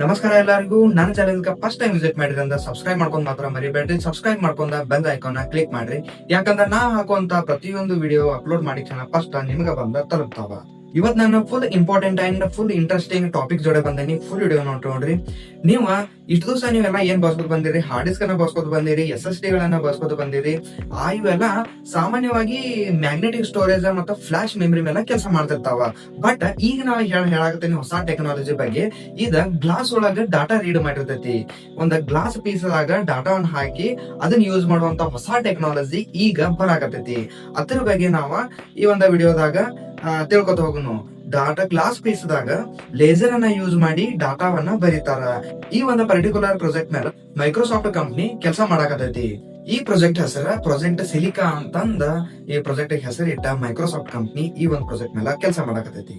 ನಮಸ್ಕಾರ ಎಲ್ಲರಿಗೂ. ನನ್ನ ಚಾನೆಲ್ ಫಸ್ಟ್ ಟೈಮ್ ವಿಸಿಟ್ ಮಾಡಿದ್ರಿಂದ ಸಬ್ಸ್ಕ್ರೈಬ್ ಮಾಡ್ಕೊಂಡ್ ಮಾತ್ರ ಮರಿಬೇಡ್ರಿ. ಸಬ್ಸ್ಕ್ರೈಬ್ ಮಾಡ್ಕೊಂಡ ಬೆಲ್ ಐಕಾನ್ ಕ್ಲಿಕ್ ಮಾಡ್ರಿ. ಯಾಕಂದ್ರೆ ನಾ ಹಾಕುವಂತ ಪ್ರತಿಯೊಂದು ವಿಡಿಯೋ ಅಪ್ಲೋಡ್ ಮಾಡಿ ಫಸ್ಟ್ ನಿಮ್ಗೆ ಬಂದ ತಲುಪ್ತಾವ. ಇವತ್ ನಾನು full important and full interesting topic ಜೋಡೆ ಬಂದೇನಿ. ಫುಲ್ ವಿಡಿಯೋ ನೋಡ್ರಿ. ನೀವು ಇಷ್ಟು ದಿವಸ ನೀವೆಲ್ಲ ಏನ್ ಬಳಸ್ಕೊತ ಬಂದಿರಿ, ಹಾರ್ಡ್ ಡಿಸ್ಕ್ ಅನ್ನ ಬಳಸ್ಕೊತ ಬಂದಿರಿ, SSD ಗಳನ್ನ ಬಳಸ್ಕೊತ ಬಂದಿರಿ. ಇವೆಲ್ಲ ಸಾಮಾನ್ಯವಾಗಿ ಮ್ಯಾಗ್ನೆಟಿಕ್ ಸ್ಟೋರೇಜ್ ಮತ್ತು ಫ್ಲಾಶ್ ಮೆಮರಿ ಮೇಲೆ ಕೆಲಸ ಮಾಡ್ತಿರ್ತಾವ. ಬಟ್ ಈಗ ನಾವು ಹೇಳಾಕತ್ತೀನಿ ಹೊಸ ಟೆಕ್ನಾಲಜಿ ಬಗ್ಗೆ. ಇದ ಗ್ಲಾಸ್ ಒಳಗ ಡಾಟಾ ರೀಡ್ ಮಾಡಿರ್ತೈತಿ. ಒಂದ್ ಗ್ಲಾಸ್ ಪೀಸ್ ದಾಗ ಡಾಟಾವನ್ನ ಹಾಕಿ ಅದನ್ನ ಯೂಸ್ ಮಾಡುವಂತ ಹೊಸ ಟೆಕ್ನಾಲಜಿ ಈಗ ಬರಾಕತ್ತೈತಿ. ಅದ್ರ ಬಗ್ಗೆ ನಾವ ಈ ಒಂದು ವಿಡಿಯೋದಾಗ ತಿಳ್ಕೊತ ಹೋಗುನು. ಡಾಟಾ ಗ್ಲಾಸ್ ಪೀಸ್ ದಾಗ ಲೇಸರ್ ಅನ್ನ ಯೂಸ್ ಮಾಡಿ ಡಾಟಾವನ್ನ ಬರೀತಾರ. ಈ ಒಂದು ಪರ್ಟಿಕ್ಯುಲರ್ ಪ್ರಾಜೆಕ್ಟ್ ಮೇಲೆ ಮೈಕ್ರೋಸಾಫ್ಟ್ ಕಂಪನಿ ಕೆಲಸ ಮಾಡಾಕತೈತಿ. ಈ ಪ್ರಾಜೆಕ್ಟ್ ಹೆಸರ ಪ್ರಾಜೆಕ್ಟ್ ಸಿಲಿಕಾ ಅಂತಂದ ಈ ಪ್ರಾಜೆಕ್ಟ್ ಹೆಸರು ಇಟ್ಟ ಮೈಕ್ರೋಸಾಫ್ಟ್ ಕಂಪನಿ ಈ ಒಂದು ಪ್ರಾಜೆಕ್ಟ್ ಮೇಲೆ ಕೆಲಸ ಮಾಡಾಕತೈತಿ.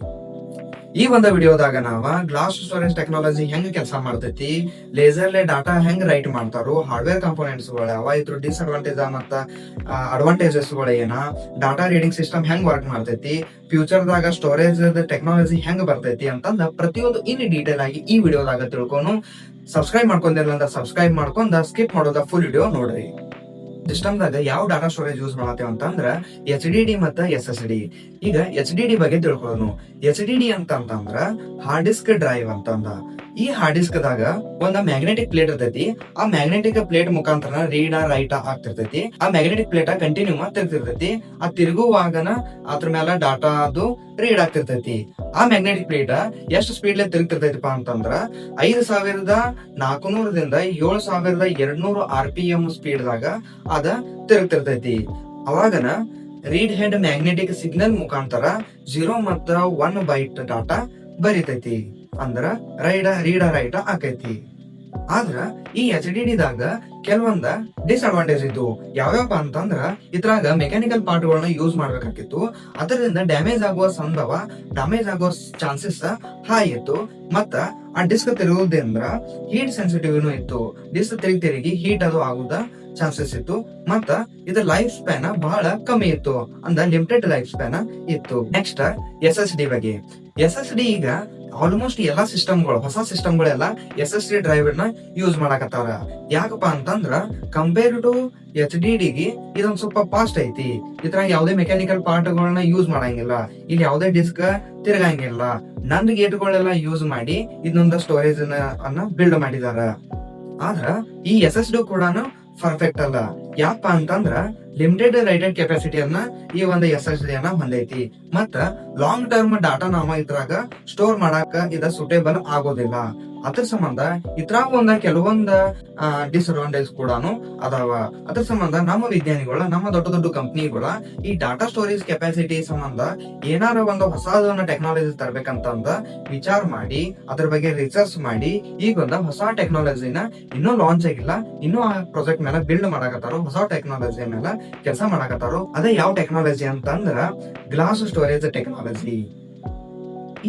ಈ ಒಂದು ವಿಡಿಯೋದಾಗ ನಾವ ಗ್ಲಾಸ್ ಸ್ಟೋರೇಜ್ ಟೆಕ್ನಾಲಜಿ ಹೆಂಗ್ ಕೆಲಸ ಮಾಡ್ತೈತಿ, ಲೇಸರ್ಲೆ ಡಾಟಾ ಹೆಂಗ್ ರೈಟ್ ಮಾಡ್ತಾರೋ, ಹಾರ್ಡ್ವೇರ್ ಕಂಪೋನೆಂಟ್ಸ್ ಗಳು ಯಾವ ಇದ್ರ ಡಿಸ್ಅಡ್ವಾಂಟೇಜ್ ಮತ್ತ ಅಡ್ವಾಂಟೇಜಸ್ ಗಳು ಏನ, ಡಾಟಾ ರೀಡಿಂಗ್ ಸಿಸ್ಟಮ್ ಹೆಂಗ್ ವರ್ಕ್ ಮಾಡ್ತೈತಿ, ಫ್ಯೂಚರ್ ದಾಗ ಸ್ಟೋರೇಜ್ ಟೆಕ್ನಾಲಜಿ ಹೆಂಗ್ ಬರ್ತೈತಿ ಅಂತಂದ ಪ್ರತಿಯೊಂದು ಇನ್ ಡೀಟೇಲ್ ಆಗಿ ಈ ವಿಡಿಯೋದಾಗ ತಿಳ್ಕೊಂಡು ಸಬ್ಸ್ಕ್ರೈಬ್ ಮಾಡ್ಕೊಂಡಿಲ್ಲ ಅಂತ ಸಬ್ಸ್ಕ್ರೈಬ್ ಮಾಡ್ಕೊಂಡ ಸ್ಕಿಪ್ ಮಾಡೋದ ಫುಲ್ ವಿಡಿಯೋ ನೋಡ್ರಿ. ಸಿಸ್ಟಮ್ ದಾಗ ಯಾವ ಡಾಟಾ ಸ್ಟೋರೇಜ್ ಯೂಸ್ ಮಾಡತ್ತೇವ ಅಂತಂದ್ರ HDD ಮತ್ತ SSD. ಈಗ HDD ಬಗ್ಗೆ ತಿಳ್ಕೊಳ್ಳೋಣ. HDD ಅಂತಂದ್ರ ಹಾರ್ಡ್ ಡಿಸ್ಕ್ ಡ್ರೈವ್ ಅಂತಂದ. ಈ ಹಾರ್ಡ್ ಡಿಸ್ಕ್ ದಾಗ ಒಂದ್ ಮ್ಯಾಗ್ನೆಟಿಕ್ ಪ್ಲೇಟ್ ಇರ್ತೈತಿ. ಆ ಮ್ಯಾಗ್ನೆಟಿಕ್ ಪ್ಲೇಟ್ ಮುಖಾಂತರ ರೀಡ ರೈಟ್ ಆಗ್ತಿರ್ತೈತಿ. ಆ ಮ್ಯಾಗ್ನೆಟಿಕ್ ಪ್ಲೇಟ್ ಕಂಟಿನ್ಯೂ ತಿರ್ತಿರ್ತೈತಿ. ಆ ತಿರುಗುವಾಗನ ಅದ್ರ ಮೇಲೆ ಡಾಟಾ ಅದು ರೀಡ್ ಆಗ್ತಿರ್ತೈತಿ. ಆ ಮ್ಯಾಗ್ನೆಟಿಕ್ ಪ್ಲೇಟ್ ಎಷ್ಟು ಸ್ಪೀಡ್ ತಿರುಗ್ತಿರ್ತೈತಿಪಾ ಅಂತಂದ್ರ 5400ದಿಂದ 7200 RPM ಸ್ಪೀಡ್ ದಾಗ ಅದ ತಿರುಗ್ತಿರ್ತೈತಿ. ಅವಾಗನ ರೀಡ್ ಹೆಡ್ ಮ್ಯಾಗ್ನೆಟಿಕ್ ಸಿಗ್ನಲ್ ಮುಖಾಂತರ 0 ಮತ್ತ 1 ಬೈಟ್ ಡಾಟಾ ಬರಿತೈತಿ. ಅಂದ್ರ ರೀಡ ರೈಟ್ ಆಕೈತಿ. ಆದ್ರ ಈ HDD ದಾಗ ಕೆಲವೊಂದ ಡಿಸ್ಅಡ್ವಾಂಟೇಜ್ ಇದ್ದು. ಯಾವ್ಯಾವ ಅಂತಂದ್ರ ಇದ್ರಾಗ ಮೆಕ್ಯಾನಿಕಲ್ ಪಾರ್ಟ್ ಗಳನ್ನ ಯೂಸ್ ಮಾಡ್ಬೇಕಾಗಿತ್ತು. ಅದರಿಂದ ಡ್ಯಾಮೇಜ್ ಆಗುವ ಸಂಭವ, ಡ್ಯಾಮೇಜ್ ಆಗುವ ಚಾನ್ಸಸ್ ಹೈ ಇತ್ತು. ಮತ್ತ ಆ ಡಿಸ್ಕ್ ತಿರುಗೋದ್ರಿಂದ ಹೀಟ್ ಸೆನ್ಸಿಟಿವ್ ಇತ್ತು. ಡಿಸ್ಕ್ ತಿರುಗಿ ಹೀಟ್ ಅದು ಆಗುದ ಚಾನ್ಸಸ್ ಇತ್ತು. ಮತ್ತ ಇದ್ರ ಲೈಫ್ ಸ್ಪ್ಯಾನ್ ಬಹಳ ಕಮ್ಮಿ ಇತ್ತು. ಅಂದ ಲಿಮಿಟೆಡ್ ಲೈಫ್ ಸ್ಪ್ಯಾನ್ ಇತ್ತು. ನೆಕ್ಸ್ಟ್ SSD ಬಗ್ಗೆ. SSD ಈಗ ಆಲ್ಮೋಸ್ಟ್ ಎಲ್ಲಾ ಸಿಸ್ಟಮ್ಗಳು, ಹೊಸ ಸಿಸ್ಟಮ್ಗಳೆಲ್ಲ SSD ಡ್ರೈವ್ ನ ಯೂಸ್ ಮಾಡಾಕತ್ತಾರ. ಯಾಕಪ್ಪ ಅಂತಂದ್ರ ಕಂಪೇರ್ ಟು HDD ಗೆ ಇದೊಂದ್ ಸ್ವಲ್ಪ ಫಾಸ್ಟ್ ಐತಿ. ಇದ್ರಾಗ ಯಾವ್ದೇ ಮೆಕ್ಯಾನಿಕಲ್ ಪಾರ್ಟ್ ಗಳನ್ನ ಯೂಸ್ ಮಾಡಂಗಿಲ್ಲ. ಇಲ್ಲಿ ಯಾವ್ದೇ ಡಿಸ್ಕ್ ತಿರ್ಗಂಗಿಲ್ಲ. ನಂದ್ ಗೇಟ್ಗಳೆಲ್ಲ ಯೂಸ್ ಮಾಡಿ ಇದೊಂದು ಸ್ಟೋರೇಜ್ ಅನ್ನ ಬಿಲ್ಡ್ ಮಾಡಿದಾರ. ಆದ್ರ ಈ SSD ಕೂಡ ಪರ್ಫೆಕ್ಟ್ ಅಲ್ಲ. ಯಾಕಪ್ಪ ಅಂತಂದ್ರ ಲಿಮಿಟೆಡ್ ರೈಟೆಡ್ ಕೆಪಾಸಿಟಿಯನ್ನ ಈ ಒಂದು SSD ಅನ್ನ ಹೊಂದೈತಿ. ಮತ್ತ ಲಾಂಗ್ ಟರ್ಮ್ ಡಾಟಾ ನಾವ ಇದ್ರಾಗ ಸ್ಟೋರ್ ಮಾಡಾಕ ಇದ ಸೂಟೇಬಲ್ ಆಗೋದಿಲ್ಲ. ಅದ್ರ ಸಂಬಂಧ ಇದ್ರಾಗ ಕೆಲವೊಂದ ಡಿಸ್ಅಡ್ವಾಂಟೇಜ್ ಕೂಡ ಅದಾವ. ಅದ್ರ ಸಂಬಂಧ ನಮ್ಮ ವಿಜ್ಞಾನಿಗಳ, ನಮ್ಮ ದೊಡ್ಡ ದೊಡ್ಡ ಕಂಪನಿಗಳ ಈ ಡಾಟಾ ಸ್ಟೋರೇಜ್ ಕೆಪಾಸಿಟಿ ಸಂಬಂಧ ಏನಾರ ಒಂದು ಹೊಸದನ್ನ ಟೆಕ್ನಾಲಜಿ ತರ್ಬೇಕಂತಂದ ವಿಚಾರ ಮಾಡಿ ಅದ್ರ ಬಗ್ಗೆ ರಿಸರ್ಚ್ ಮಾಡಿ ಈಗ ಹೊಸ ಟೆಕ್ನಾಲಜಿನ ಇನ್ನೂ ಲಾಂಚ್ ಆಗಿಲ್ಲ, ಇನ್ನೂ ಆ ಪ್ರಾಜೆಕ್ಟ್ ಮೇಲೆ ಬಿಲ್ಡ್ ಮಾಡಾಕತ್ತಾರೋ, ಹೊಸ ಟೆಕ್ನಾಲಜಿ ಮೇಲೆ ಕೆಲಸ ಮಾಡಾಕತ್ತಾರೋ. ಅದೇ ಯಾವ ಟೆಕ್ನಾಲಜಿ ಅಂತಂದ್ರ ಗ್ಲಾಸ್ ಸ್ಟೋರೇಜ್ ಟೆಕ್ನಾಲಜಿ.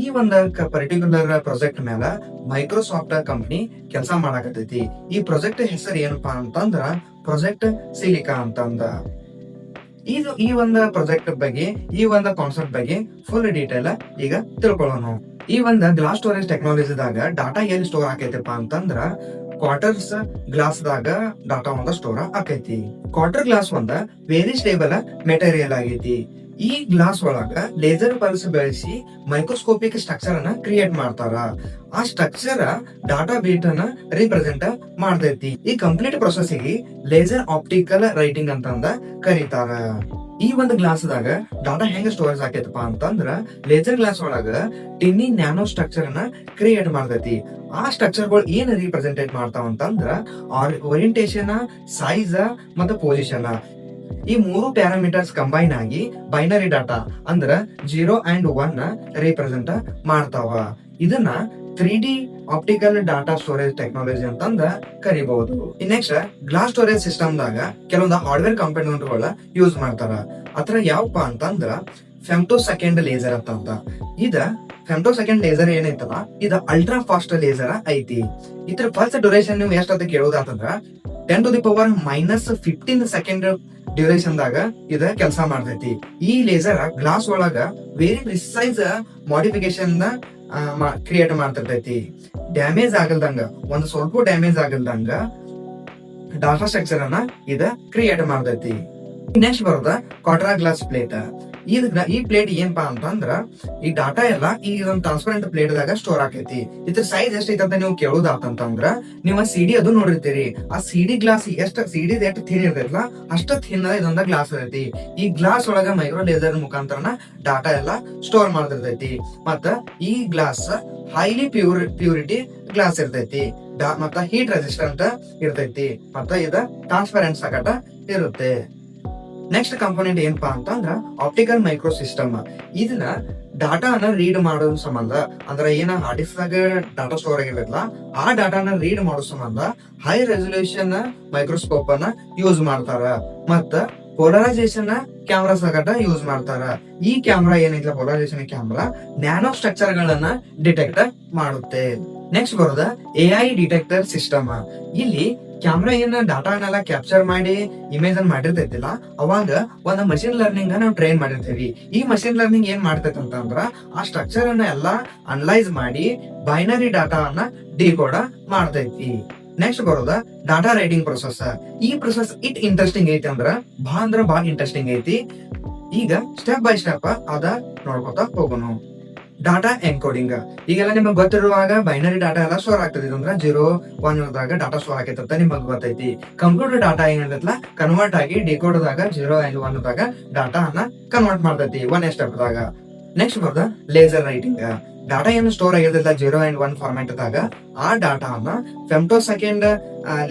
ಈ ಒಂದು ಪರ್ಟಿಕ್ಯುಲರ್ ಪ್ರಾಜೆಕ್ಟ್ ಮೇಲೆ ಮೈಕ್ರೋಸಾಫ್ಟ್ ಕಂಪನಿ ಕೆಲಸ ಮಾಡಾಕತೈತಿ. ಈ ಪ್ರಾಜೆಕ್ಟ್ ಹೆಸರು ಏನಪ್ಪಾ ಅಂತಂದ್ರ ಪ್ರಾಜೆಕ್ಟ್ ಸಿಲಿಕಾ ಅಂತಂದ. ಈ ಒಂದು ಪ್ರಾಜೆಕ್ಟ್ ಬಗ್ಗೆ, ಈ ಒಂದು ಕಾನ್ಸೆಪ್ಟ್ ಬಗ್ಗೆ ಫುಲ್ ಡೀಟೇಲ್ ಈಗ ತಿಳ್ಕೊಳ್ಳೋಣ. ಈ ಒಂದು ಗ್ಲಾಸ್ ಸ್ಟೋರೇಜ್ ಟೆಕ್ನಾಲಜಿದಾಗ ಡಾಟಾ ಎಲ್ಲಿ ಸ್ಟೋರ್ ಆಕೈತಿಪ್ಪ ಅಂತಂದ್ರ ಕ್ವಾರ್ಟರ್ಸ್ ಗ್ಲಾಸ್ ದಾಗ ಡಾಟಾ ಸ್ಟೋರ್ ಆಕೈತಿ. Quarter glass very stable material ಆಗೈತಿ. ಈ ಗ್ಲಾಸ್ ಒಳಗ ಲೇಸರ್ ಪಲ್ಸ್ ಬೆಳೆಸಿ ಮೈಕ್ರೋಸ್ಕೋಪಿಕ್ ಸ್ಟ್ರಕ್ಚರ್ ಅನ್ನ ಕ್ರಿಯೇಟ್ ಮಾಡ್ತಾರ. ಆ ಸ್ಟ್ರಕ್ಚರ್ ಡಾಟಾ ಬೀಟ್ ಅನ್ನ ರಿಪ್ರೆಸೆಂಟ್ ಮಾಡ್ತೈತಿ. ಈ ಕಂಪ್ಲೀಟ್ ಪ್ರೊಸೆಸ್ ಗೆ ಲೇಸರ್ ಆಪ್ಟಿಕಲ್ ರೈಟಿಂಗ್ ಅಂತಂದ ಕರೀತಾರ. ಈ ಒಂದು ಗ್ಲಾಸ್ ದಾಗ ಡಾಟಾ ಹೆಂಗ ಸ್ಟೋರೇಜ್ ಆಕೈತಪ್ಪ ಅಂತಂದ್ರ ಲೇಸರ್ ಗ್ಲಾಸ್ ಒಳಗ ಟಿನ್ನಿ ನ್ಯಾನೋ ಸ್ಟ್ರಕ್ಚರ್ ಅನ್ನ ಕ್ರಿಯೇಟ್ ಮಾಡ್ತೈತಿ. ಆ ಸ್ಟ್ರಕ್ಚರ್ ಗಳು ಏನ್ ರಿಪ್ರೆಸೆಂಟೇಟ್ ಮಾಡ್ತಾವ ಅಂತಂದ್ರ ಓರಿಯಂಟೇಶನ್, ಸೈಜ್ ಮತ್ತ ಪೊಸಿಷನ್. ಈ 3 ಪ್ಯಾರಾಮೀಟರ್ಸ್ ಕಂಬೈನ್ ಆಗಿ ಬೈನರಿ ಡಾಟಾ ಅಂದ್ರ 0 and 1 ರಿಪ್ರೆಸೆಂಟ್ ಮಾಡ್ತಾವ. ಇದನ್ನ 3D optical data storage technology ಅಂತಂದ ಕರಿಬಹುದು. ನೆಕ್ಸ್ಟ್ ಗ್ಲಾಸ್ ಸ್ಟೋರೇಜ್ ಸಿಸ್ಟಮ್ ದಾಗ ಕೆಲವೊಂದು ಹಾರ್ಡ್ವೇರ್ ಕಾಂಪೋನೆಂಟ್ ಗಳ ಯೂಸ್ ಮಾಡ್ತಾರ. ಅದ್ರ ಯಾವಪ್ಪ ಅಂತಂದ್ರ ಫೆಮ್ಟೋಸೆಕೆಂಡ್ ಲೇಸರ್ ಅಂತ. ಇದ ಫೆಮ್ಟೋಸೆಕೆಂಡ್ ಲೇಸರ್ ಏನೈತಲ್ಲ, ಇದ ಅಲ್ಟ್ರಾ ಫಾಸ್ಟ್ ಲೇಸರ್ ಐತಿ. ಇದ್ರ ಪಲ್ಸ್ ಡ್ಯೂರೇಷನ್ ನೀವು ಎಷ್ಟಂತ ಕೇಳೋದಾತಂದ್ರ 10⁻⁻15 ಸೆಕೆಂಡ್ ಡ್ಯೂರೇಷನ್ ದಾಗ ಇದ ಕೆಲಸ ಮಾಡ್ತೈತಿ. ಈ ಲೇಸರ್ ಗ್ಲಾಸ್ ಒಳಗ ವೆರಿ ಪ್ರಿಸೈಸ್ ಮಾಡಿಫಿಕೇಶನ್ ಕ್ರಿಯೇಟ್ ಮಾಡ್ತಿರ್ತೈತಿ. ಡ್ಯಾಮೇಜ್ ಆಗಲ್ದಂಗ, ಒಂದು ಸ್ವಲ್ಪ ಡ್ಯಾಮೇಜ್ ಆಗಲ್ದಂಗ ಡಾಟಾ ಸ್ಟ್ರಕ್ಚರ್ ಅನ್ನ ಇದ ಕ್ರಿಯೇಟ್ ಮಾಡ್ತೈತಿ. ನೆಕ್ಸ್ಟ್ ಬರೋದ ಕ್ವಾಡ್ರಾ ಗ್ಲಾಸ್ ಪ್ಲೇಟ್. ಈ ಪ್ಲೇಟ್ ಏನಪ್ಪಾ ಅಂತಂದ್ರ ಈ ಡಾಟಾ ಎಲ್ಲ ಈ ಒಂದು ಟ್ರಾನ್ಸ್ಪರೆಂಟ್ ಪ್ಲೇಟ್ ದಾಗ ಸ್ಟೋರ್ ಆಕೈತಿ. ಇದ್ರ ಸೈಜ್ ಎಷ್ಟೈತೆ ಅಂತ ನೀವು ಕೇಳುದಾತಂತಂದ್ರ ನೀವು ಸಿಡಿ ಅದು ನೋಡಿರ್ತೀರಿ. ಆ ಸಿಡಿ ಗ್ಲಾಸ್ ಸಿಡಿ ಎಷ್ಟು ಥಿನ್ ಇರ್ತೈತಲ್ಲ ಅಷ್ಟ ಥಿನ್ ಇದೊಂದ ಗ್ಲಾಸ್ ಇರ್ತೈತಿ. ಈ ಗ್ಲಾಸ್ ಒಳಗ ಮೈಕ್ರೋ ಲೇಸರ್ ಮುಖಾಂತರನ ಡಾಟಾ ಎಲ್ಲ ಸ್ಟೋರ್ ಮಾಡ್ತಿರ್ತೈತಿ. ಮತ್ತ ಈ ಗ್ಲಾಸ್ ಹೈಲಿ ಪ್ಯೂರಿಟಿ ಗ್ಲಾಸ್ ಇರ್ತೈತಿ. ಮತ್ತ ಹೀಟ್ ರೆಸಿಸ್ಟೆಂಟ್ ಇರ್ತೈತಿ. ಮತ್ತ ಇದ ಟ್ರಾನ್ಸ್ಪರೆಂಟ್ ಸಕಟ ಇರುತ್ತೆ. ನೆಕ್ಸ್ಟ್ ಕಂಪೋನೆಂಟ್ ಏನಪ್ಪಾ ಅಂತಂದ್ರ ಆಪ್ಟಿಕಲ್ ಮೈಕ್ರೋ ಸಿಸ್ಟಮ್. ಇದನ್ನ ಡಾಟಾನ ರೀಡ್ ಮಾಡೋ ಸಂಬಂಧ, ಅಂದ್ರೆ ಏನ ಹಾರ್ಡ್ ಡಿಸ್ಕ್ ದಾಗ ಡಾಟಾ ಸ್ಟೋರ್ ಆಗಿರಲ್ಲ ಆ ಡಾಟಾನ ರೀಡ್ ಮಾಡೋ ಸಂಬಂಧ ಹೈ ರೆಸಲ್ಯೂಷನ್ ಮೈಕ್ರೋಸ್ಕೋಪ್ ಅನ್ನ ಯೂಸ್ ಮಾಡ್ತಾರ. ಮತ್ತ ಪೋಲರೈಸೇಷನ್ ಕ್ಯಾಮ್ರಾ ಸಕಟ ಯೂಸ್ ಮಾಡ್ತಾರ. ಈ ಕ್ಯಾಮ್ರಾ ಏನೈತಿಲ್ಲ ಪೋಲರೈಸೇಷನ್ ಕ್ಯಾಮ್ರಾ ನ್ಯಾನೋ ಸ್ಟ್ರಕ್ಚರ್ ಗಳನ್ನ ಡಿಟೆಕ್ಟ್ ಮಾಡುತ್ತೆ. ನೆಕ್ಸ್ಟ್ ಬರೋದ AI ಡಿಟೆಕ್ಟರ್ ಸಿಸ್ಟಮ್. ಇಲ್ಲಿ ಕ್ಯಾಮ್ರಾ ಏನ ಡಾಟಾನೆಲ್ಲ ಕ್ಯಾಪ್ಚರ್ ಮಾಡಿ ಇಮೇಜ್ ಅನ್ನ ಮಾಡಿರ್ತೈತಿಲ್ಲ ಅವಾಗ ಒಂದು ಮಷಿನ್ ಲರ್ನಿಂಗ್ ನಾವು ಟ್ರೈನ್ ಮಾಡಿರ್ತೇವಿ. ಈ ಮಷಿನ್ ಲರ್ನಿಂಗ್ ಏನ್ ಮಾಡ್ತೈತಿ ಅಂತಂದ್ರ ಆ ಸ್ಟ್ರಕ್ಚರ್ ಅನ್ನ ಎಲ್ಲಾ ಅನಲೈಸ್ ಮಾಡಿ ಬೈನರಿ ಡಾಟಾ ಅನ್ನ ಡಿಕೋಡ್ ಮಾಡ್ತೈತಿ. ನೆಕ್ಸ್ಟ್ ಬರೋದ ಡಾಟಾ ರೈಟಿಂಗ್ ಪ್ರೊಸೆಸ್. ಈ ಪ್ರೊಸೆಸ್ ಇಂಟ್ರೆಸ್ಟಿಂಗ್ ಐತಿ ಅಂದ್ರ ಬಹಳ ಇಂಟ್ರೆಸ್ಟಿಂಗ್ ಐತಿ. ಈಗ ಸ್ಟೆಪ್ ಬೈ ಸ್ಟೆಪ್ ಅದ ನೋಡ್ಕೊತಾ ಹೋಗೋಣ. Data encoding. ಈಗೆಲ್ಲ ನಿಮಗ್ ಗೊತ್ತಿರುವಾಗ ಬೈನರಿ ಡಾಟಾ ಎಲ್ಲ ಸ್ಟೋರ್ ಆಗ್ತದೆ ಅಂದ್ರೆ 0, 1 ಡಾಟಾ ಸ್ಟೋರ್ ಆಗೈತೆ ನಿಮಗ್ ಗೊತ್ತೈತಿ. ಕಂಪ್ಯೂಟರ್ ಡಾಟಾ ಏನಿರ್ತೈತಲ್ಲ ಕನ್ವರ್ಟ್ ಆಗಿ ಡಿಕೋಡ್ ದಾಗ 0 and 1 ಡಾಟಾ ಅನ್ನ ಕನ್ವರ್ಟ್ ಮಾಡ್ತೈತಿ 1 ಸ್ಟೆಪ್ ದಾಗ. ನೆಕ್ಸ್ಟ್ ಬರೋದ ಲೇಸರ್ ರೈಟಿಂಗ್. ಡಾಟಾ ಏನು ಸ್ಟೋರ್ ಆಗಿರ್ತೈತಲ್ಲ 0 and 1 ಫಾರ್ಮ್ಯಾಟ್ ದಾಗ ಆ ಡಾಟಾ ಅನ್ನ ಫೆಮ್ಟೋಸೆಕೆಂಡ್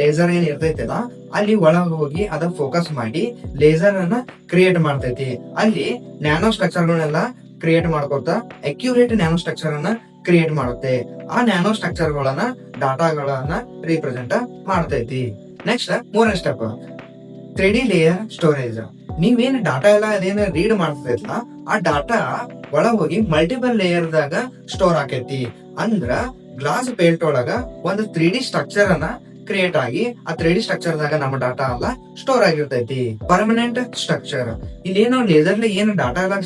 ಲೇಸರ್ ಏನ್ ಇರ್ತೈತಿಲ್ಲ ಅಲ್ಲಿ ಒಳಗ ಹೋಗಿ ಅದ ಫೋಕಸ್ ಮಾಡಿ ಲೇಸರ್ ಅನ್ನ ಕ್ರಿಯೇಟ್ ಮಾಡ್ತೈತಿ. ಅಲ್ಲಿ ನ್ಯಾನೋ ಸ್ಟ್ರಕ್ಚರ್ ಗಳನ್ನೆಲ್ಲ ಕ್ರಿಯೇಟ್ ಮಾಡ್ಕೊತಾ ಅಕ್ಯುರೇಟ್ ನ್ಯಾನೋ ಸ್ಟ್ರಕ್ಚರ್ ಅನ್ನ ಕ್ರಿಯೇಟ್ ಮಾಡುತ್ತೆ. ಆ ನ್ಯಾನೋ ಸ್ಟ್ರಕ್ಚರ್ ಗಳನ್ನ ಡಾಟಾಗಳನ್ನ ರಿಪ್ರೆಸೆಂಟ್ ಮಾಡ್ತೈತಿ. ನೆಕ್ಸ್ಟ್ ಮೂರನೇ ಸ್ಟೆಪ್ 3D ಲೇಯರ್ ಸ್ಟೋರೇಜ್. ನೀವೇನ್ ಡಾಟಾ ಎಲ್ಲ ಅದೇನ ರೀಡ್ ಮಾಡ್ತೈತಲ್ಲ ಆ ಡಾಟಾ ಒಳಗ ಹೋಗಿ ಮಲ್ಟಿಪಲ್ ಲೇಯರ್ ದಾಗ ಸ್ಟೋರ್ ಆಕೈತಿ. ಅಂದ್ರ ಗ್ಲಾಸ್ ಪೇಲ್ಟ್ ಒಳಗ ಒಂದು 3D ಸ್ಟ್ರಕ್ಚರ್ ಅನ್ನ ಕ್ರಿಯೇಟ್ ಆಗಿ ಆ 3D ಸ್ಟ್ರಕ್ಚರ್ ದಾಗ ನಮ್ಮ ಡಾಟಾ ಎಲ್ಲ ಸ್ಟೋರ್ ಆಗಿರ್ತೈತಿ. Permanent structure. ಇಲ್ಲಿ ಏನೋ ಲೇಸರ್ಲಿ ಏನು ಡಾಟಾ ಎಲ್ಲ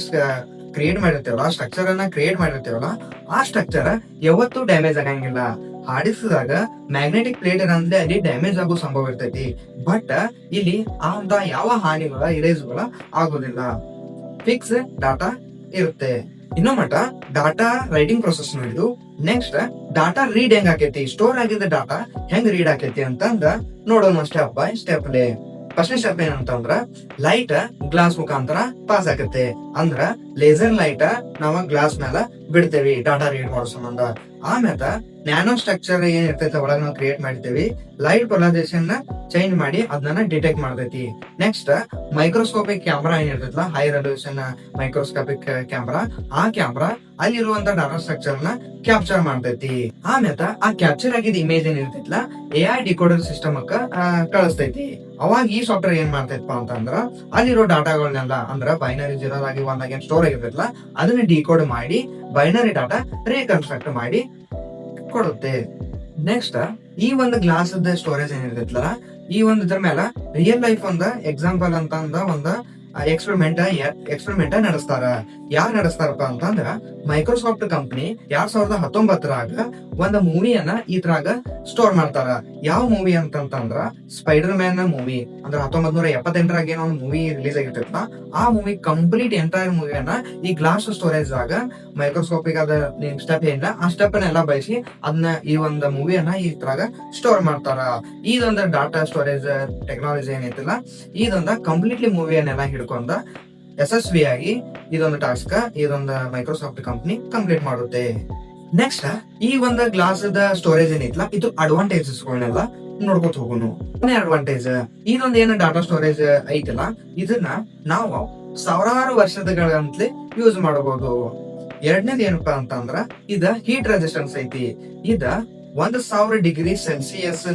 ಕ್ರಿಯೇಟ್ ಮಾಡಿರ್ತೇವಲ್ಲ ಸ್ಟ್ರಕ್ಚರ್ ಅನ್ನ ಕ್ರಿಯೇಟ್ ಮಾಡಿರ್ತೇವಲ್ಲ ಆ ಸ್ಟ್ರಕ್ಚರ್ ಯಾವತ್ತೂ ಡ್ಯಾಮೇಜ್ ಆಗಂಗಿಲ್ಲ. ಹಾಡಿಸಿದಾಗ ಮ್ಯಾಗ್ನೆಟಿಕ್ ಪ್ಲೇಟ್ ಏನಂದ್ರೆ ಅಲ್ಲಿ ಡ್ಯಾಮೇಜ್ ಆಗೋ ಸಂಭವ ಇರ್ತೈತಿ. ಬಟ್ ಇಲ್ಲಿ ಅಂತ ಯಾವ ಹಾನಿಗಳ ಇರೇಸ್ಗಳ ಆಗೋದಿಲ್ಲ. ಫಿಕ್ಸ್ ಡಾಟಾ ಇರುತ್ತೆ. ಇನ್ನೂ ಮಟ್ಟ ಡಾಟಾ ರೈಟಿಂಗ್ ಪ್ರೊಸೆಸ್ ನೋಡಿದು. ನೆಕ್ಸ್ಟ್ ಡಾಟಾ ರೀಡ್ ಹೆಂಗ್ ಆಕೈತಿ, ಸ್ಟೋರ್ ಆಗಿದ್ದ ಡಾಟಾ ಹೆಂಗ್ ರೀಡ್ ಆಕೈತಿ ಅಂತಂದ ನೋಡೋಣ step by step. First step ಏನಂತಂದ್ರ ಲೈಟ್ ಗ್ಲಾಸ್ ಮುಖಾಂತರ ಪಾಸ್ ಆಗತ್ತೆ. ಅಂದ್ರ ಲೇಸರ್ ಲೈಟ್ ನಾವ ಗ್ಲಾಸ್ ಮೇಲ ಬಿಡ್ತೇವಿ ಡಾಟಾ ರೀಡ್ ಮಾಡೋ ಸಂಬಂಧ. ಆಮ್ಯಾಗ ನ್ಯಾನೋ ಸ್ಟ್ರಕ್ಚರ್ ಏನ್ ಇರ್ತೈತೆ ಒಳಗ ನಾವು ಕ್ರಿಯೇಟ್ ಮಾಡಿರ್ತೇವಿ. ಲೈಟ್ ಪೊಲರೈಸೇಷನ್ ನ ಚೇಂಜ್ ಮಾಡಿ ಅದನ್ನ ಡಿಟೆಕ್ಟ್ ಮಾಡ್ತೈತಿ. ನೆಕ್ಸ್ಟ್ ಮೈಕ್ರೋಸ್ಕೋಪಿಕ್ ಕ್ಯಾಮ್ರಾ ಏನ್ ಇರ್ತೈತಲ್ಲ ಹೈ ರೆಸಲ್ಯೂಷನ್ ಮೈಕ್ರೋಸ್ಕೋಪಿಕ್ ಕ್ಯಾಮ್ರಾ, ಆ ಕ್ಯಾಮ್ರಾ ಅಲ್ಲಿರುವಂತ ಡಾಟಾ ಸ್ಟ್ರಕ್ಚರ್ ನ ಕ್ಯಾಪ್ಚರ್ ಮಾಡ್ತೈತಿ. ಆಮ್ಯಾಗ ಆ ಕ್ಯಾಪ್ಚರ್ ಆಗಿದ ಇಮೇಜ್ ಏನ್ ಇರ್ತೈತಲ್ಲ AI ಡಿಕೋಡರ್ ಸಿಸ್ಟಮ್ ಕಳಿಸ್ತೈತಿ. ಅವಾಗ ಈ ಸಾಫ್ಟ್ವೇರ್ ಏನ್ ಮಾಡ್ತೈತಪ್ಪ ಅಂತಂದ್ರ ಅಲ್ಲಿರೋ ಡಾಟಾಗಳನ್ನೆಲ್ಲ ಅಂದ್ರ ಬೈನರಿ 0 ಆಗಿ 1 ಆಗಿ ಸ್ಟೋರ್ ಆಗಿರ್ತೈತಲ್ಲ ಅದನ್ನ ಡಿಕೋಡ್ ಮಾಡಿ ಬೈನರಿ ಡಾಟಾ ರೀಕನ್ಸ್ಟ್ರಕ್ಟ್ ಮಾಡಿ ಕೊಡುತ್ತೆ. ನೆಕ್ಸ್ಟ್ ಈ ಒಂದು ಗ್ಲಾಸ್ ಸ್ಟೋರೇಜ್ ಏನಿರ್ತೈತಲ್ಲ ಈ ಒಂದು ಇದ್ರ ಮೇಲೆ ರಿಯಲ್ ಲೈಫ್ ಒಂದ ಎಕ್ಸಾಂಪಲ್ ಅಂತ ಒಂದು ಎಕ್ಸ್ಪೆರಿಮೆಂಟ್ ನಡೆಸ್ತಾರ. ಯಾರು ನಡೆಸ್ತಾರಪ್ಪ ಅಂತಂದ್ರ ಮೈಕ್ರೋಸಾಫ್ಟ್ ಕಂಪನಿ 2019 ಒಂದು ಮೂವಿಯನ್ನ ಇದ್ರಾಗ ಸ್ಟೋರ್ ಮಾಡ್ತಾರ. ಯಾವ ಮೂವಿ ಅಂತಂದ್ರ ಸ್ಪೈಡರ್ ಮ್ಯಾನ್ ಮೂವಿ. ಅಂದ್ರೆ 1978 ಏನೋ ಒಂದು ಮೂವಿ ರಿಲೀಸ್ ಆಗಿರ್ತೈತಲ್ಲ ಆ ಮೂವಿ ಕಂಪ್ಲೀಟ್ ಎಂಟೈರ್ ಮೂವಿಯನ್ನ ಈ ಗ್ಲಾಸ್ ಸ್ಟೋರೇಜ್ ಆಗ ಮೈಕ್ರೋಸ್ಕೋಪಿಕ್ ಅದ ಸ್ಟೆಪ್ ಏನಿಲ್ಲ ಆ ಸ್ಟೆಪ್ ಎಲ್ಲ ಬಳಸಿ ಅದನ್ನ ಈ ಒಂದು ಮೂವಿಯನ್ನ ಇದ್ರಾಗ ಸ್ಟೋರ್ ಮಾಡ್ತಾರ. ಇದೊಂದು ಡಾಟಾ ಸ್ಟೋರೇಜ್ ಟೆಕ್ನಾಲಜಿ ಏನೈತಿಲ್ಲ ಇದೊಂದ ಕಂಪ್ಲೀಟ್ಲಿ ಮೂವಿಯನ್ನೆಲ್ಲ ಹಿಡ್ಕೊಂಡ ಯಶಸ್ವಿಯಾಗಿ ಇದೊಂದು ಟಾಸ್ಕ್ ಇದೊಂದು ಮೈಕ್ರೋಸಾಫ್ಟ್ ಕಂಪನಿ ಕಂಪ್ಲೀಟ್ ಮಾಡುತ್ತೆ. ನೆಕ್ಸ್ಟ್ ಈ ಒಂದು ಗ್ಲಾಸ್ ಸ್ಟೋರೇಜ್ ಏನೈತಿಲ್ಲ ಇದು ಅಡ್ವಾಂಟೇಜಸ್ ಗಳನ್ನೆಲ್ಲ ನೋಡ್ಕೊತ ಹೋಗೋಣ. ಅಡ್ವಾಂಟೇಜ್ ಇದೊಂದು ಏನು ಡಾಟಾ ಸ್ಟೋರೇಜ್ ಐತಿಲ್ಲ ಇದನ್ನ ನಾವು ಸಾವಿರಾರು ವರ್ಷದಗಳಂತಲೇ ಯೂಸ್ ಮಾಡಬಹುದು. ಎರಡನೇದು ಏನಪ್ಪಾ ಅಂತಂದ್ರ ಇದ ಹೀಟ್ ರೆಸಿಸ್ಟೆನ್ಸ್ ಐತಿ. ಇದ 1000 ಡಿಗ್ರಿ ಸೆಲ್ಸಿಯಸ್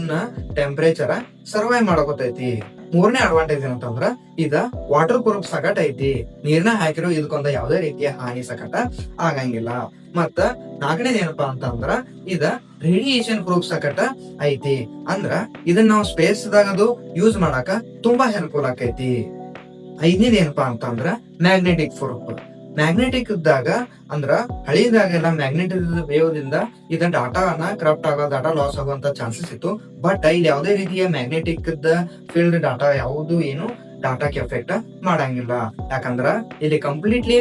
ಟೆಂಪರೇಚರ್ ಸರ್ವೈವ್ ಮಾಡಕೋತೈತಿ. ಮೂರನೇ ಅಡ್ವಾಂಟೇಜ್ ಏನಂತಂದ್ರ ಇದ ವಾಟರ್ ಪ್ರೂಫ್ ಸಕಟ್ ಐತಿ. ನೀರ್ನ ಹಾಕಿರೋ ಇದಕ್ಕೊಂದ ಯಾವುದೇ ರೀತಿಯ ಹಾನಿ ಸಕಟ ಆಗಂಗಿಲ್ಲ. ಮತ್ತ ನಾಲ್ಕನೇದು ಏನಪ್ಪಾ ಅಂತಂದ್ರ ಇದ ರೇಡಿಯೇಷನ್ ಪ್ರೂಫ್ ಸಕಟ ಐತಿ. ಅಂದ್ರ ಇದನ್ನ ನಾವು ಸ್ಪೇಸ್ ದಾಗ ಅದು ಯೂಸ್ ಮಾಡಾಕ ತುಂಬಾ ಹೆಲ್ಪ್ಫುಲ್ ಆಕೈತಿ. ಐದನೇದು ಏನಪ್ಪಾ ಅಂತಂದ್ರ ಮ್ಯಾಗ್ನೆಟಿಕ್ ಪ್ರೂಫ್. ಮ್ಯಾಗ್ನೆಟಿಕ್ ಇದ್ದಾಗ ಅಂದ್ರ ಹಳಿದಾಗೆಲ್ಲ ಮ್ಯಾಗ್ನೆಟಿಕ್ ವೇವ್ ದಿಂದ ಇದ ಡಾಟಾನ ಕರಪ್ಟ್ ಆಗೋ ಡಾಟಾ ಲಾಸ್ ಆಗುವಂತ ಚಾನ್ಸಸ್ ಇತ್ತು. ಬಟ್ ಇಲ್ಲಿ ಯಾವುದೇ ರೀತಿಯ ಮ್ಯಾಗ್ನೆಟಿಕ್ ಫೀಲ್ಡ್ ಡಾಟಾ ಯಾವುದು ಏನು ಡಾಟಾಕ್ಕೆ ಎಫೆಕ್ಟ್ ಮಾಡಂಗಿಲ್ಲ. ಯಾಕಂದ್ರ ಇಲ್ಲಿ ಕಂಪ್ಲೀಟ್ಲಿ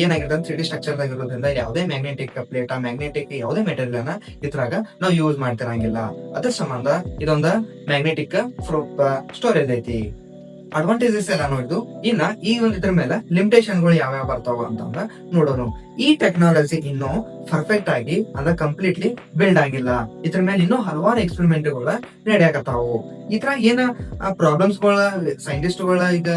ಏನಾಗಿದೆ 3D ಸ್ಟ್ರಕ್ಚರ್ ಇರೋದ್ರಿಂದ ಯಾವುದೇ ಮ್ಯಾಗ್ನೆಟಿಕ್ ಪ್ಲೇಟ್ ಮ್ಯಾಗ್ನೆಟಿಕ್ ಯಾವುದೇ ಮೆಟೀರಿಯಲ್ ಅನ್ನ ಇದ್ರಾಗ ನಾವು ಯೂಸ್ ಮಾಡ್ತಿರಂಗಿಲ್ಲ. ಅದ್ರ ಸಂಬಂಧ ಇದೊಂದ ಮ್ಯಾಗ್ನೆಟಿಕ್ ಪ್ರೂಫ್ ಸ್ಟೋರೇಜ್ ಐತಿ. ಅಡ್ವಾಂಟೇಜಸ್ ಎಲ್ಲ ನೋಡಿದ್ದು. ಇನ್ನ ಈ ಒಂದು ಇದ್ರ ಮೇಲೆ ಲಿಮಿಟೇಷನ್ ಗಳು ಯಾವ್ಯಾವ ಬರ್ತಾವ ಅಂತಂದ್ರ ನೋಡೋಣ. ಈ ಟೆಕ್ನಾಲಜಿ ಇನ್ನೂ ಪರ್ಫೆಕ್ಟ್ ಆಗಿ ಅಂದ್ರೆ ಕಂಪ್ಲೀಟ್ಲಿ ಬಿಲ್ಡ್ ಆಗಿಲ್ಲ. ಇದ್ರ ಮೇಲೆ ಇನ್ನೂ ಹಲವಾರು ಎಕ್ಸ್ಪೆರಿಮೆಂಟ್ ಗಳ ನಡೆಯಕತ್ತಾವು. ಈ ತರ ಏನ ಪ್ರಾಬ್ಲಮ್ಸ್ ಗಳ ಸೈಂಟಿಸ್ಟ್ ಗಳ ಈಗ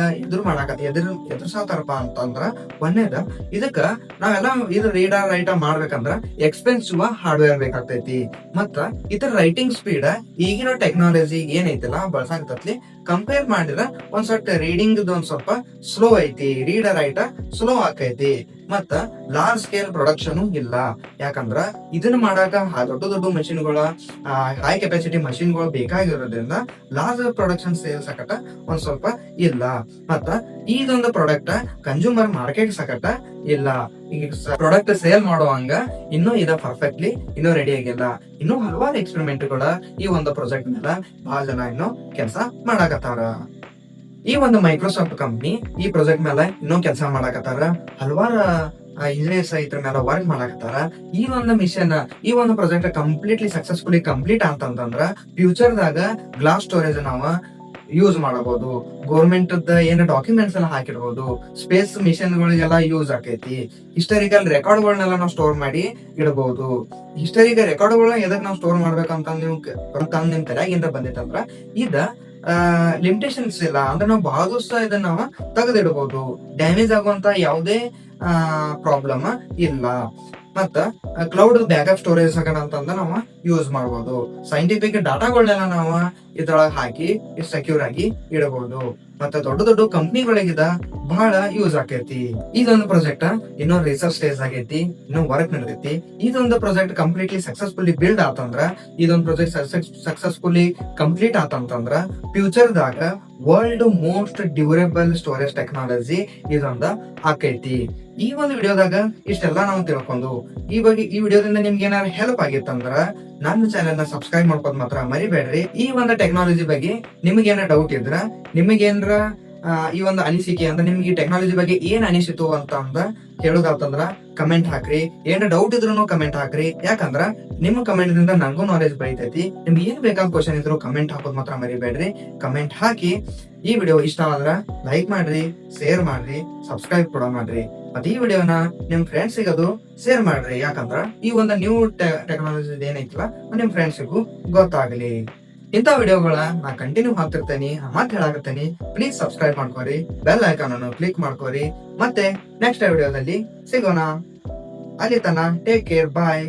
ಎದುರ್ಸಾತಾರಪ್ಪ ಅಂತಂದ್ರ ಒಂದೇದ ಇದಕ್ಕ ನಾವೆಲ್ಲ ಇದು ರೀಡರ್ ರೈಟ್ ಮಾಡ್ಬೇಕಂದ್ರ ಎಕ್ಸ್ಪೆನ್ಸಿವ್ ಹಾರ್ಡ್ವೇರ್ ಬೇಕಾಗ್ತೈತಿ. ಮತ್ತ ಇತರ ರೈಟಿಂಗ್ ಸ್ಪೀಡ್ ಈಗಿನ ಟೆಕ್ನಾಲಜಿ ಏನೈತಿಲ್ಲ ಬಳಸಾಕತ್ಲಿ ಕಂಪೇರ್ ಮಾಡಿದ್ರ ಒಂದ್ ಸ್ವಲ್ಪ ರೀಡಿಂಗ್ ಒಂದ್ ಸ್ವಲ್ಪ ಸ್ಲೋ ಐತಿ. ರೀಡರ್ ರೈಟ್ ಸ್ಲೋ ಆಕೈತಿ. ಮತ್ತ ಲಾರ್ಜ್ ಸ್ಕೇಲ್ ಪ್ರೊಡಕ್ಷನ್ ಇಲ್ಲ. ಯಾಕಂದ್ರ ಇದನ್ನ ಮಾಡಾಕ ದೊಡ್ಡ ದೊಡ್ಡ ಮಷಿನ್ಗಳ ಹೈ ಕೆಪಾಸಿಟಿ ಮಷಿನ್ಗಳು ಬೇಕಾಗಿರೋದ್ರಿಂದ ಲಾರ್ಜ್ ಪ್ರೊಡಕ್ಷನ್ ಸೇಲ್ಸ್ ಸಕಟ ಒಂದ್ ಸ್ವಲ್ಪ ಇಲ್ಲ. ಮತ್ತ ಇದೊಂದು ಪ್ರಾಡಕ್ಟ್ ಕನ್ಸ್ಯೂಮರ್ ಮಾರ್ಕೆಟ್ ಸಕಟ ಇಲ್ಲ. ಈಗ ಪ್ರಾಡಕ್ಟ್ ಸೇಲ್ ಮಾಡುವಂಗ ಇನ್ನೂ ಇದ ಪರ್ಫೆಕ್ಟ್ಲಿ ಇನ್ನೂ ರೆಡಿ ಆಗಿಲ್ಲ. ಇನ್ನೂ ಹಲವಾರು ಎಕ್ಸ್ಪೆರಿಮೆಂಟ್ ಗಳ ಈ ಒಂದು ಪ್ರಾಜೆಕ್ಟ್ ಮೇಲೆ ಬಹಳ ಜನ ಇನ್ನೂ ಕೆಲಸ ಮಾಡಾಕತ್ತಾರ. ಈ ಒಂದು ಮೈಕ್ರೋಸಾಫ್ಟ್ ಕಂಪ್ನಿ ಈ ಪ್ರಾಜೆಕ್ಟ್ ಮೇಲೆ ಇನ್ನೂ ಕೆಲಸ ಮಾಡಾಕತ್ತಾರ. ಹಲವಾರು ಇಂಜಿನಿಯರ್ಸ್ ಇದ್ರ ಮೇಲೆ ವರ್ಕ್ ಮಾಡಾಕತ್ತಾರ. ಈ ಒಂದು ಮಿಷನ್ ಈ ಒಂದು ಪ್ರಾಜೆಕ್ಟ್ ಕಂಪ್ಲೀಟ್ಲಿ ಸಕ್ಸಸ್ಫುಲಿ ಕಂಪ್ಲೀಟ್ ಅಂತಂದ್ರ ಫ್ಯೂಚರ್ ದಾಗ ಗ್ಲಾಸ್ ಸ್ಟೋರೇಜ್ ನಾವು ಯೂಸ್ ಮಾಡಬಹುದು. ಗೌರ್ಮೆಂಟ್ ಏನ ಡಾಕ್ಯುಮೆಂಟ್ಸ್ ಎಲ್ಲ ಹಾಕಿರ್ಬೋದು. ಸ್ಪೇಸ್ ಮಿಷನ್ ಗಳಿಗೆಲ್ಲ ಯೂಸ್ ಆಕೈತಿ. ಹಿಸ್ಟಾರಿಕಲ್ ರೆಕಾರ್ಡ್ ಗಳನ್ನೆಲ್ಲ ನಾವು ಸ್ಟೋರ್ ಮಾಡಿ ಇಡಬಹುದು. ಹಿಸ್ಟಾರಿಕಲ್ ರೆಕಾರ್ಡ್ ಗಳನ್ನ ಎದಕ್ ನಾವು ಸ್ಟೋರ್ ಮಾಡ್ಬೇಕಂತ ನಿಮ್ ತಲೆಯಾಗ ಏನಾರ ಬಂದಿತ್ತಂದ್ರ ಇದ ಲಿಮಿಟೇಷನ್ಸ್ ಇಲ್ಲ. ಅಂದ್ರೆ ನಾವು ಬಹಳ ದಿವಸ ಇದನ್ನ ನಾವು ತೆಗೆದಿಡಬಹುದು. ಡ್ಯಾಮೇಜ್ ಆಗುವಂತ ಯಾವುದೇ ಪ್ರಾಬ್ಲಮ್ ಇಲ್ಲ. ಮತ್ತ ಕ್ಲೌಡ್ ಬ್ಯಾಕಪ್ ಸ್ಟೋರೇಜ್ ಅಂತಂದ ನಾವು ಯೂಸ್ ಮಾಡಬಹುದು. ಸೈಂಟಿಫಿಕ್ ಡಾಟಾಗಳನ್ನೆಲ್ಲ ನಾವು ಇದ್ರೊಳಗೆ ಹಾಕಿ ಸೆಕ್ಯೂರ್ ಆಗಿ ಇಡಬಹುದು. ಮತ್ತೆ ದೊಡ್ಡ ದೊಡ್ಡ ಕಂಪ್ನಿಗಳಿಗಿದ ಬಹಳ ಯೂಸ್ ಆಕೈತಿ. ಇದೊಂದು ಪ್ರಾಜೆಕ್ಟ್ ಇನ್ನೂ ರಿಸರ್ಚ್ ಸ್ಟೇಜ್ ಆಗೈತಿ. ಇನ್ನೂ ವರ್ಕ್ ನಡೆದೈತಿ. ಇದೊಂದು ಪ್ರಾಜೆಕ್ಟ್ ಕಂಪ್ಲೀಟ್ಲಿ ಸಕ್ಸಸ್ಫುಲಿ ಬಿಲ್ಡ್ ಆತಂದ್ರ ಇದೊಂದು ಪ್ರಾಜೆಕ್ಟ್ ಸಕ್ಸಸ್ಫುಲಿ ಕಂಪ್ಲೀಟ್ ಆತಂತಂದ್ರ ಫ್ಯೂಚರ್ ದಾಗ world most durable storage technology ಇದೊಂದ ಆಕೈತಿ. ಈ ಒಂದು ವಿಡಿಯೋದಾಗ ಇಷ್ಟೆಲ್ಲ ನಾವು ತಿಳ್ಕೊಂಡು ಈ ವಿಡಿಯೋದಿಂದ ನಿಮ್ಗೆ ಏನಾರ ಹೆಲ್ಪ್ ಆಗಿತ್ತಂದ್ರ ನನ್ನ ಚಾನೆಲ್ ನ ಸಬ್ಸ್ಕ್ರೈಬ್ ಮಾಡ್ಕೋದ್ ಮಾತ್ರ ಮರಿಬೇಡ್ರಿ. ಈ ಒಂದು ಟೆಕ್ನಾಲಜಿ ಬಗ್ಗೆ ನಿಮ್ಗೆ ಏನಾರ ಡೌಟ್ ಇದ್ರ ನಿಮಗೇನ್ರ ಈ ಒಂದು ಅನಿಸಿಕೆ ಅಂದ್ರೆ ನಿಮ್ಗೆ ಈ ಟೆಕ್ನಾಲಜಿ ಬಗ್ಗೆ ಏನ್ ಅನಿಸಿತು ಅಂತ ಹೇಳೋದಾತಂದ್ರ ಕಮೆಂಟ್ ಹಾಕ್ರಿ. ಏನಾರ ಡೌಟ್ ಇದ್ರು ಕಮೆಂಟ್ ಹಾಕ್ರಿ. ಯಾಕಂದ್ರ ನಿಮ್ಮ ಕಮೆಂಟ್ ದಿಂದ ನನಗೂ ನಾಲೆಜ್ ಬೆಳಿತೈತಿ. ನಿಮ್ಗೆ ಏನ್ ಬೇಕಾದ ಕ್ವಶನ್ ಇದ್ರು ಕಮೆಂಟ್ ಹಾಕೋದ್ ಮಾತ್ರ ಮರಿಬೇಡ್ರಿ. ಕಮೆಂಟ್ ಹಾಕಿ. ಈ ವಿಡಿಯೋ ಇಷ್ಟ ಆದ್ರ ಲೈಕ್ ಮಾಡ್ರಿ, ಶೇರ್ ಮಾಡ್ರಿ, ಸಬ್ಸ್ಕ್ರೈಬ್ ಕೂಡ ಮಾಡ್ರಿ. ಮತ್ತೆ ಈ ವಿಡಿಯೋನ ನಿಮ್ ಫ್ರೆಂಡ್ಸ್ ಅದು ಶೇರ್ ಮಾಡ್ರಿ. ಯಾಕಂದ್ರ ಈ ಒಂದು ನ್ಯೂ ಟೆಕ್ನಾಲಜಿ ಏನೈತಿಲ್ಲ ನಿಮ್ ಫ್ರೆಂಡ್ಸಿಗೂ ಗೊತ್ತಾಗ್ಲಿ. ಇಂಥ ವಿಡಿಯೋಗಳ ನಾ ಕಂಟಿನ್ಯೂ ಹಾಕ್ತಿರ್ತೇನೆ. ಮತ್ತೆ ಹೇಳಾಕತ್ತೇನಿ, ಪ್ಲೀಸ್ ಸಬ್ಸ್ಕ್ರೈಬ್ ಮಾಡ್ಕೋರಿ. ಬೆಲ್ ಐಕಾನ್ ಅನ್ನು ಕ್ಲಿಕ್ ಮಾಡ್ಕೋರಿ. ಮತ್ತೆ ನೆಕ್ಸ್ಟ್ ವಿಡಿಯೋದಲ್ಲಿ ಸಿಗೋಣ. ಅಲ್ಲಿ ತನ ಟೇಕ್ ಕೇರ್, ಬಾಯ್.